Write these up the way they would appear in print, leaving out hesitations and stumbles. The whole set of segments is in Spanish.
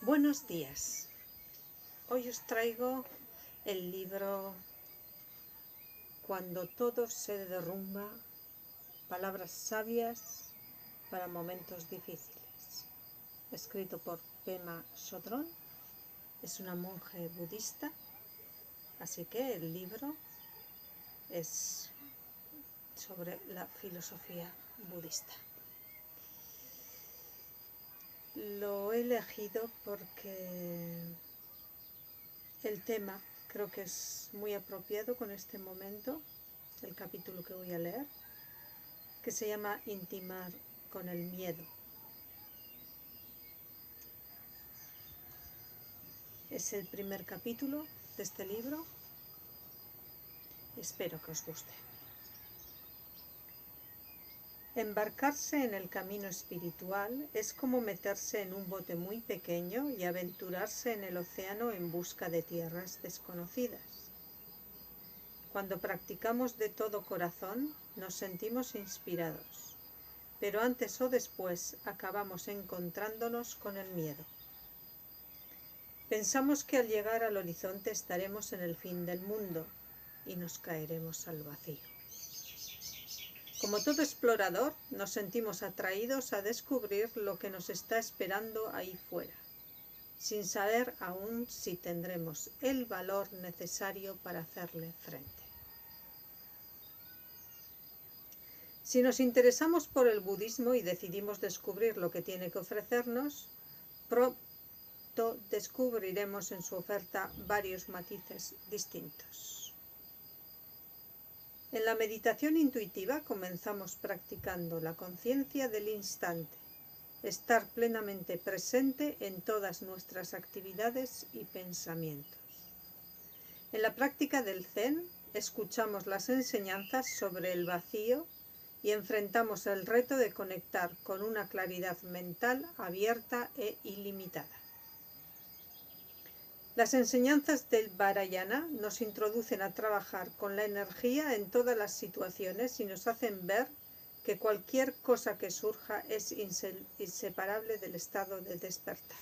Buenos días. Hoy os traigo el libro Cuando todo se derrumba, palabras sabias para momentos difíciles, escrito por Pema Chodron. Es una monje budista, así que el libro es sobre la filosofía budista. Lo he elegido porque el tema creo que es muy apropiado con este momento, el capítulo que voy a leer, que se llama Intimar con el miedo. Es el primer capítulo de este libro. Espero que os guste. Embarcarse en el camino espiritual es como meterse en un bote muy pequeño y aventurarse en el océano en busca de tierras desconocidas. Cuando practicamos de todo corazón, nos sentimos inspirados, pero antes o después acabamos encontrándonos con el miedo. Pensamos que al llegar al horizonte estaremos en el fin del mundo y nos caeremos al vacío. Como todo explorador, nos sentimos atraídos a descubrir lo que nos está esperando ahí fuera, sin saber aún si tendremos el valor necesario para hacerle frente. Si nos interesamos por el budismo y decidimos descubrir lo que tiene que ofrecernos, pronto descubriremos en su oferta varios matices distintos. En la meditación intuitiva comenzamos practicando la conciencia del instante, estar plenamente presente en todas nuestras actividades y pensamientos. En la práctica del Zen escuchamos las enseñanzas sobre el vacío y enfrentamos el reto de conectar con una claridad mental abierta e ilimitada. Las enseñanzas del Vajrayana nos introducen a trabajar con la energía en todas las situaciones y nos hacen ver que cualquier cosa que surja es inseparable del estado de despertar.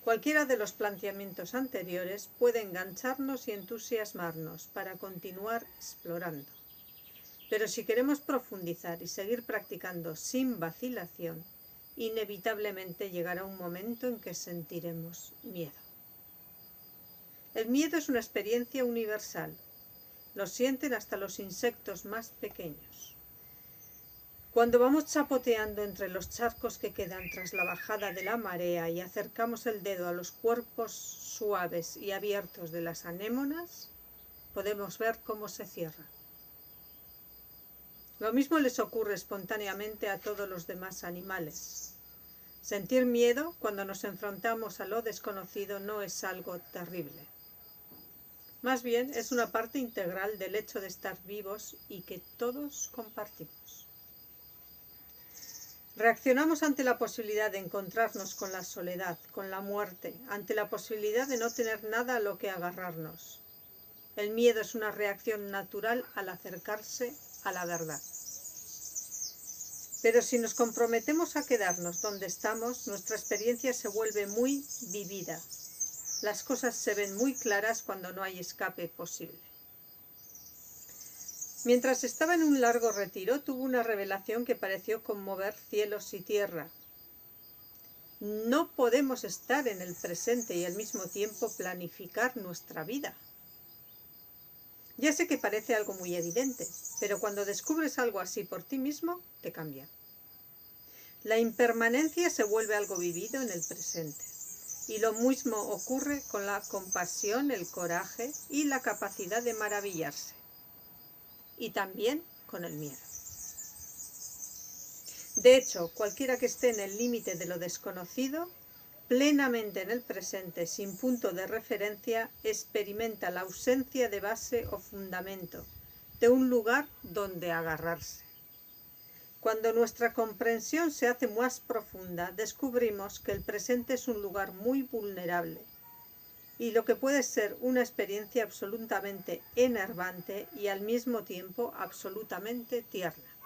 Cualquiera de los planteamientos anteriores puede engancharnos y entusiasmarnos para continuar explorando. Pero si queremos profundizar y seguir practicando sin vacilación, inevitablemente llegará un momento en que sentiremos miedo. El miedo es una experiencia universal. Lo sienten hasta los insectos más pequeños. Cuando vamos chapoteando entre los charcos que quedan tras la bajada de la marea y acercamos el dedo a los cuerpos suaves y abiertos de las anémonas, podemos ver cómo se cierran. Lo mismo les ocurre espontáneamente a todos los demás animales. Sentir miedo cuando nos enfrentamos a lo desconocido no es algo terrible. Más bien es una parte integral del hecho de estar vivos y que todos compartimos. Reaccionamos ante la posibilidad de encontrarnos con la soledad, con la muerte, ante la posibilidad de no tener nada a lo que agarrarnos. El miedo es una reacción natural al acercarse a la verdad. Pero si nos comprometemos a quedarnos donde estamos, nuestra experiencia se vuelve muy vivida. Las cosas se ven muy claras cuando no hay escape posible. Mientras estaba en un largo retiro, tuve una revelación que pareció conmover cielos y tierra. No podemos estar en el presente y al mismo tiempo planificar nuestra vida. Ya sé que parece algo muy evidente, pero cuando descubres algo así por ti mismo, te cambia. La impermanencia se vuelve algo vivido en el presente. Y lo mismo ocurre con la compasión, el coraje y la capacidad de maravillarse. Y también con el miedo. De hecho, cualquiera que esté en el límite de lo desconocido, plenamente en el presente, sin punto de referencia, experimenta la ausencia de base o fundamento, de un lugar donde agarrarse. Cuando nuestra comprensión se hace más profunda, descubrimos que el presente es un lugar muy vulnerable y lo que puede ser una experiencia absolutamente enervante y al mismo tiempo absolutamente tierna.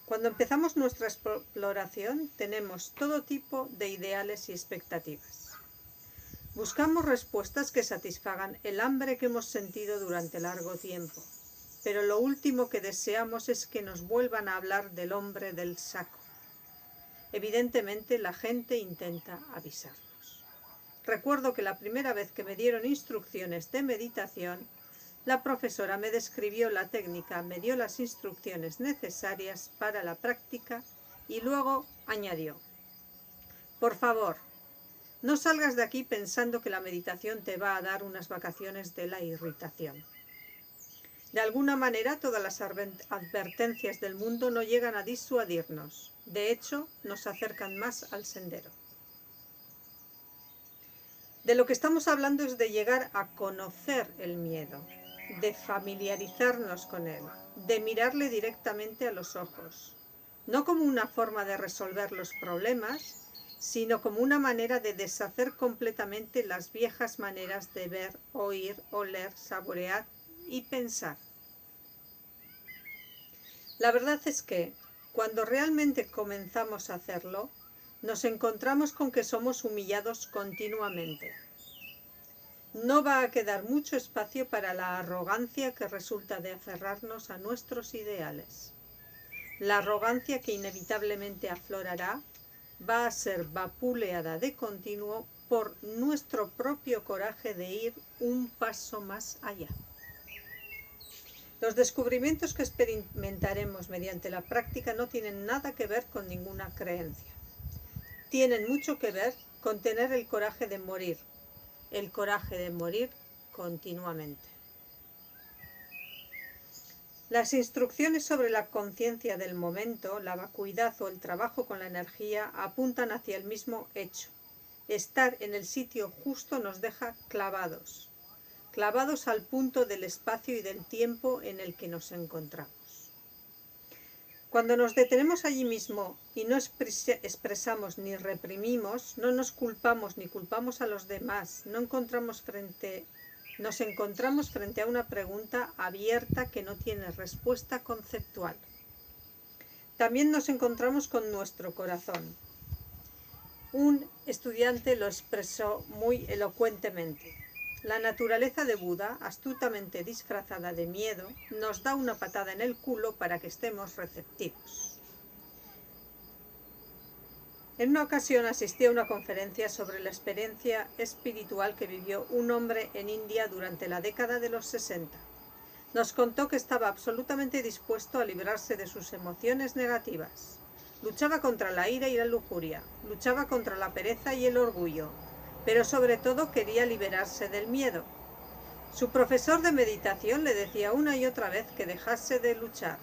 Cuando empezamos nuestra exploración, tenemos todo tipo de ideales y expectativas. Buscamos respuestas que satisfagan el hambre que hemos sentido durante largo tiempo, pero lo último que deseamos es que nos vuelvan a hablar del hombre del saco. Evidentemente, la gente intenta avisarnos. Recuerdo que la primera vez que me dieron instrucciones de meditación, la profesora me describió la técnica, me dio las instrucciones necesarias para la práctica y luego añadió: por favor, no salgas de aquí pensando que la meditación te va a dar unas vacaciones de la irritación. De alguna manera, todas las advertencias del mundo no llegan a disuadirnos. De hecho, nos acercan más al sendero. De lo que estamos hablando es de llegar a conocer el miedo, de familiarizarnos con él, de mirarle directamente a los ojos, no como una forma de resolver los problemas, sino como una manera de deshacer completamente las viejas maneras de ver, oír, oler, saborear y pensar. La verdad es que, cuando realmente comenzamos a hacerlo, nos encontramos con que somos humillados continuamente. No va a quedar mucho espacio para la arrogancia que resulta de aferrarnos a nuestros ideales. La arrogancia que inevitablemente aflorará va a ser vapuleada de continuo por nuestro propio coraje de ir un paso más allá. Los descubrimientos que experimentaremos mediante la práctica no tienen nada que ver con ninguna creencia. Tienen mucho que ver con tener el coraje de morir continuamente. Las instrucciones sobre la conciencia del momento, la vacuidad o el trabajo con la energía apuntan hacia el mismo hecho. Estar en el sitio justo nos deja clavados al punto del espacio y del tiempo en el que nos encontramos. Cuando nos detenemos allí mismo y no expresamos ni reprimimos, no nos culpamos ni culpamos a los demás, nos encontramos frente a una pregunta abierta que no tiene respuesta conceptual. También nos encontramos con nuestro corazón. Un estudiante lo expresó muy elocuentemente. La naturaleza de Buda, astutamente disfrazada de miedo, nos da una patada en el culo para que estemos receptivos. En una ocasión asistí a una conferencia sobre la experiencia espiritual que vivió un hombre en India durante la década de los 60. Nos contó que estaba absolutamente dispuesto a librarse de sus emociones negativas. Luchaba contra la ira y la lujuria, luchaba contra la pereza y el orgullo, pero sobre todo quería liberarse del miedo. Su profesor de meditación le decía una y otra vez que dejase de luchar,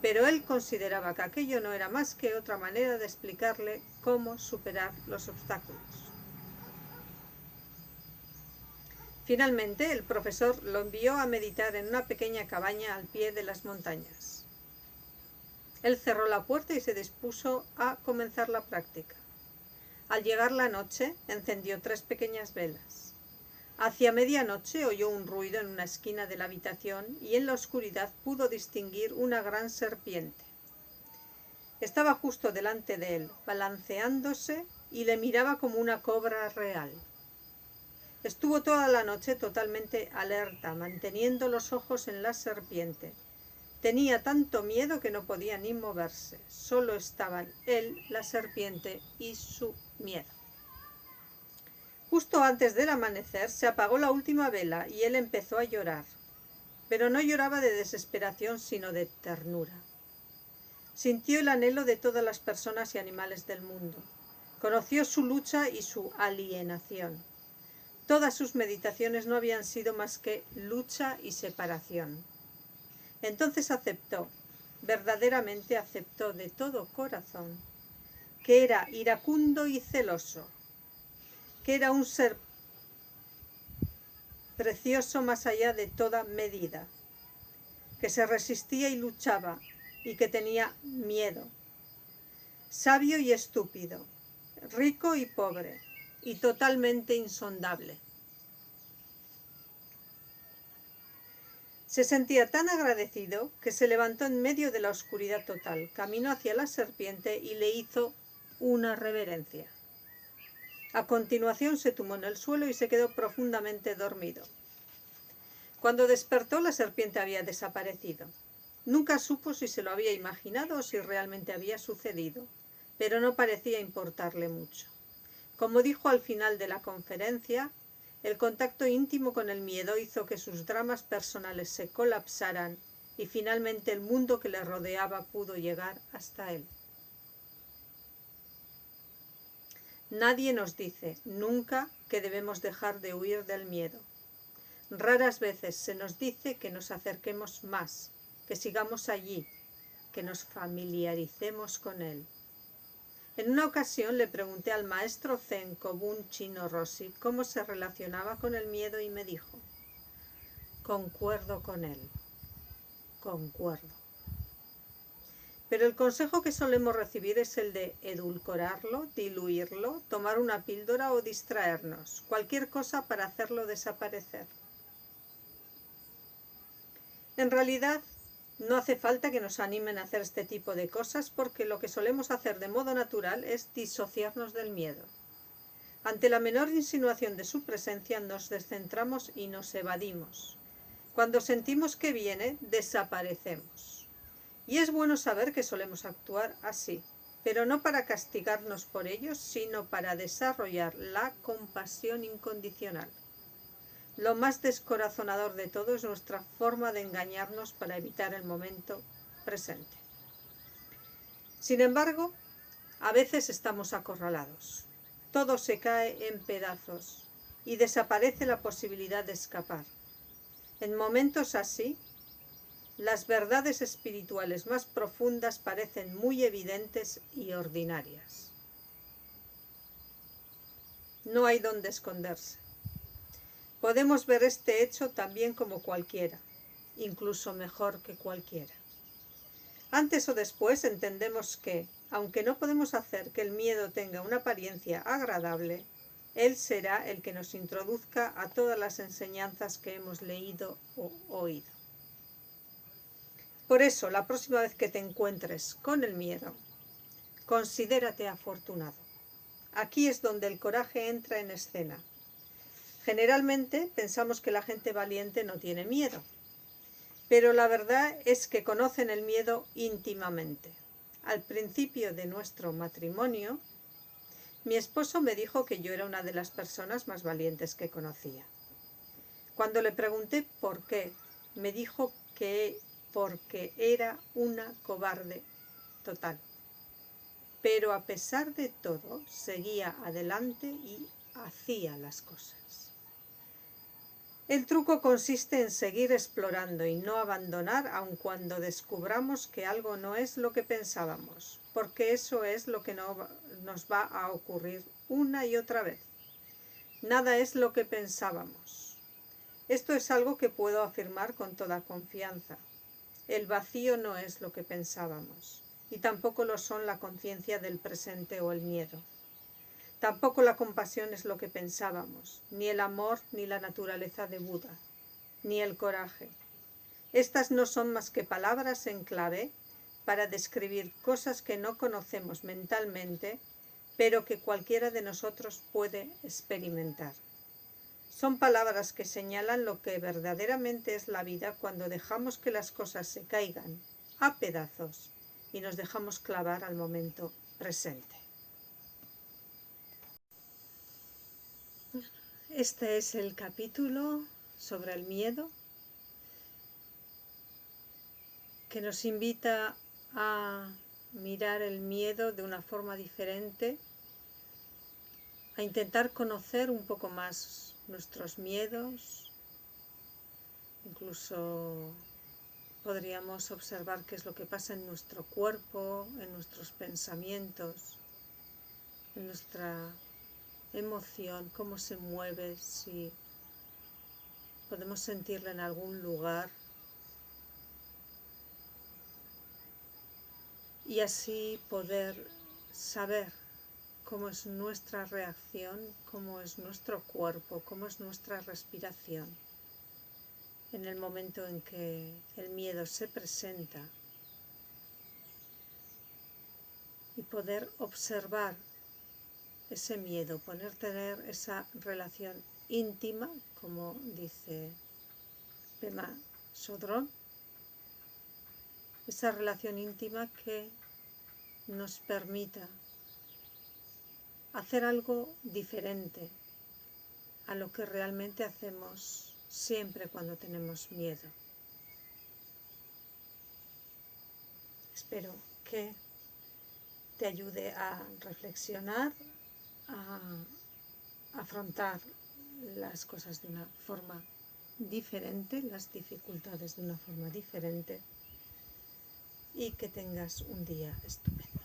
pero él consideraba que aquello no era más que otra manera de explicarle cómo superar los obstáculos. Finalmente, el profesor lo envió a meditar en una pequeña cabaña al pie de las montañas. Él cerró la puerta y se dispuso a comenzar la práctica. Al llegar la noche, encendió 3 pequeñas velas. Hacia medianoche oyó un ruido en una esquina de la habitación y en la oscuridad pudo distinguir una gran serpiente. Estaba justo delante de él, balanceándose, y le miraba como una cobra real. Estuvo toda la noche totalmente alerta, manteniendo los ojos en la serpiente. Tenía tanto miedo que no podía ni moverse. Solo estaban él, la serpiente y su miedo. Justo antes del amanecer se apagó la última vela y él empezó a llorar. Pero no lloraba de desesperación, sino de ternura. Sintió el anhelo de todas las personas y animales del mundo. Conoció su lucha y su alienación. Todas sus meditaciones no habían sido más que lucha y separación. Entonces aceptó, verdaderamente aceptó de todo corazón, que era iracundo y celoso, que era un ser precioso más allá de toda medida, que se resistía y luchaba y que tenía miedo, sabio y estúpido, rico y pobre, y totalmente insondable. Se sentía tan agradecido que se levantó en medio de la oscuridad total, caminó hacia la serpiente y le hizo una reverencia. A continuación se tumbó en el suelo y se quedó profundamente dormido. Cuando despertó, la serpiente había desaparecido. Nunca supo si se lo había imaginado o si realmente había sucedido, pero no parecía importarle mucho. Como dijo al final de la conferencia, el contacto íntimo con el miedo hizo que sus dramas personales se colapsaran y finalmente el mundo que le rodeaba pudo llegar hasta él. Nadie nos dice nunca que debemos dejar de huir del miedo. Raras veces se nos dice que nos acerquemos más, que sigamos allí, que nos familiaricemos con él. En una ocasión le pregunté al maestro Zen Kobun Chino Roshi cómo se relacionaba con el miedo y me dijo: concuerdo con él, concuerdo. Pero el consejo que solemos recibir es el de edulcorarlo, diluirlo, tomar una píldora o distraernos, cualquier cosa para hacerlo desaparecer. En realidad, no hace falta que nos animen a hacer este tipo de cosas porque lo que solemos hacer de modo natural es disociarnos del miedo. Ante la menor insinuación de su presencia nos descentramos y nos evadimos. Cuando sentimos que viene, desaparecemos. Y es bueno saber que solemos actuar así, pero no para castigarnos por ello, sino para desarrollar la compasión incondicional. Lo más descorazonador de todo es nuestra forma de engañarnos para evitar el momento presente. Sin embargo, a veces estamos acorralados. Todo se cae en pedazos y desaparece la posibilidad de escapar. En momentos así, las verdades espirituales más profundas parecen muy evidentes y ordinarias. No hay dónde esconderse. Podemos ver este hecho también como cualquiera, incluso mejor que cualquiera. Antes o después entendemos que, aunque no podemos hacer que el miedo tenga una apariencia agradable, él será el que nos introduzca a todas las enseñanzas que hemos leído o oído. Por eso, la próxima vez que te encuentres con el miedo, considérate afortunado. Aquí es donde el coraje entra en escena. Generalmente pensamos que la gente valiente no tiene miedo, pero la verdad es que conocen el miedo íntimamente. Al principio de nuestro matrimonio, mi esposo me dijo que yo era una de las personas más valientes que conocía. Cuando le pregunté por qué, me dijo que porque era una cobarde total. Pero a pesar de todo, seguía adelante y hacía las cosas. El truco consiste en seguir explorando y no abandonar aun cuando descubramos que algo no es lo que pensábamos, porque eso es lo que nos va a ocurrir una y otra vez. Nada es lo que pensábamos. Esto es algo que puedo afirmar con toda confianza. El vacío no es lo que pensábamos, y tampoco lo son la conciencia del presente o el miedo. Tampoco la compasión es lo que pensábamos, ni el amor ni la naturaleza de Buda, ni el coraje. Estas no son más que palabras en clave para describir cosas que no conocemos mentalmente, pero que cualquiera de nosotros puede experimentar. Son palabras que señalan lo que verdaderamente es la vida cuando dejamos que las cosas se caigan a pedazos y nos dejamos clavar al momento presente. Este es el capítulo sobre el miedo que nos invita a mirar el miedo de una forma diferente, a intentar conocer un poco más nuestros miedos. Incluso podríamos observar qué es lo que pasa en nuestro cuerpo, en nuestros pensamientos, en nuestra emoción, cómo se mueve, si podemos sentirla en algún lugar. Y así poder saber cómo es nuestra reacción, cómo es nuestro cuerpo, cómo es nuestra respiración. en el momento en que el miedo se presenta y poder observar ese miedo, tener esa relación íntima, como dice Pema Chodron, esa relación íntima que nos permita hacer algo diferente a lo que realmente hacemos siempre cuando tenemos miedo. Espero que te ayude a reflexionar, a afrontar las cosas de una forma diferente, las dificultades de una forma diferente, y que tengas un día estupendo.